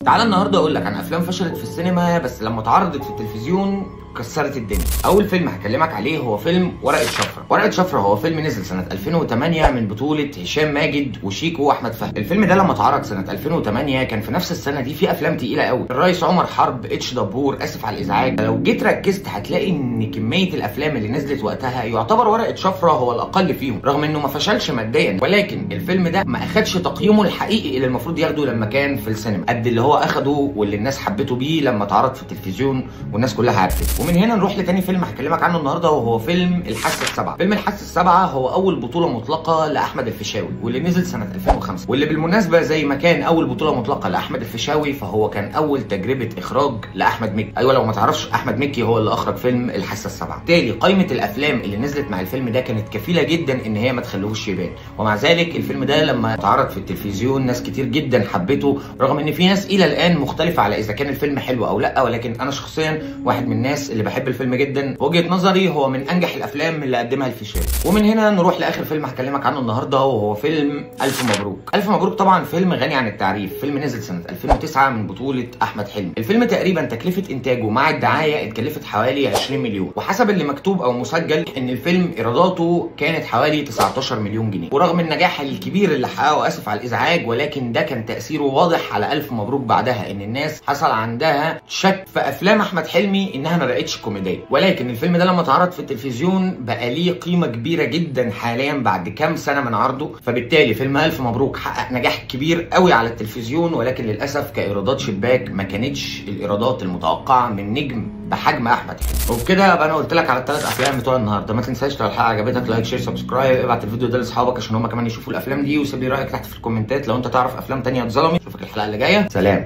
تعالى النهارده اقول لك عن افلام فشلت في السينما بس لما اتعرضت في التلفزيون كسرت الدنيا. اول فيلم هكلمك عليه هو فيلم ورقة شفرة. ورقة شفرة هو فيلم نزل سنة 2008 من بطولة هشام ماجد وشيكو واحمد فهمي. الفيلم ده لما اتعرض سنة 2008 كان في نفس السنة دي في افلام تقيلة قوي، الريس عمر حرب، اتش دبور، اسف على الازعاج. لو جيت ركزت هتلاقي ان كمية الافلام اللي نزلت وقتها يعتبر ورقة شفرة هو الاقل فيهم، رغم انه ما فشلش ماديا، ولكن الفيلم ده ما اخدش تقييمه الحقيقي اللي المفروض ياخده لما كان في السينما قد اللي هو اخده واللي الناس حبته بيه لما اتعرض في التلفزيون والناس كلها عرفت. ومن هنا نروح لتاني فيلم هكلمك عنه النهارده وهو فيلم الحاسة السابعة. فيلم الحاسة السابعة هو اول بطولة مطلقة لاحمد الفيشاوي واللي نزل سنة 2005، واللي بالمناسبة زي ما كان اول بطولة مطلقة لاحمد الفيشاوي فهو كان اول تجربة اخراج لاحمد مكي. ايوه لو ما تعرفش احمد مكي هو اللي اخرج فيلم الحاسة السابعة. بالتالي قائمة الافلام اللي نزلت مع الفيلم ده كانت كفيلة جدا ان هي ما تخلوهوش يبان، ومع ذلك الفيلم ده لما اتعرض في التلفزيون ناس كتير جدا حبته، رغم ان في ناس الى الان مختلفة على اذا كان الفيلم حلو او لا، ولكن انا شخصيا واحد من الناس اللي بحب الفيلم جدا. وجهة نظري هو من انجح الافلام اللي قدمها الفيشاوي. ومن هنا نروح لاخر فيلم هكلمك عنه النهارده وهو فيلم الف مبروك. الف مبروك طبعا فيلم غني عن التعريف، فيلم نزل سنة 2009 من بطولة احمد حلمي. الفيلم تقريبا تكلفة انتاجه مع الدعاية اتكلفت حوالي 20 مليون، وحسب اللي مكتوب او مسجل ان الفيلم ايراداته كانت حوالي 19 مليون جنيه. ورغم النجاح الكبير اللي حققه اسف على الازعاج، ولكن ده كان تأثيره واضح على الف مبروك بعدها، ان الناس حصل عندها شك في افلام احمد حلمي انها ما بقتش كوميدية. ولكن الفيلم ده لما اتعرض في التلفزيون بقى ليه قيمة كبيرة جدا حاليا بعد كام سنة من عرضه، فبالتالي فيلم الف مبروك حقق نجاح كبير قوي على التلفزيون، ولكن للاسف كايرادات شباك ما كانتش الايرادات المتوقعة من نجم بحجم احمد حلمي. وبكده ابقى انا قلت لك على الثلاث افلام بتوع النهارده. ما تنساش لو الحلقه عجبتك لايك شير سبسكرايب، ابعت الفيديو ده لاصحابك عشان هم كمان يشوفوا الافلام دي، وسيب لي رايك تحت في الكومنتات لو انت تعرف افلام تانية اتظلمت. اشوفك الحلقه اللي جايه، سلام.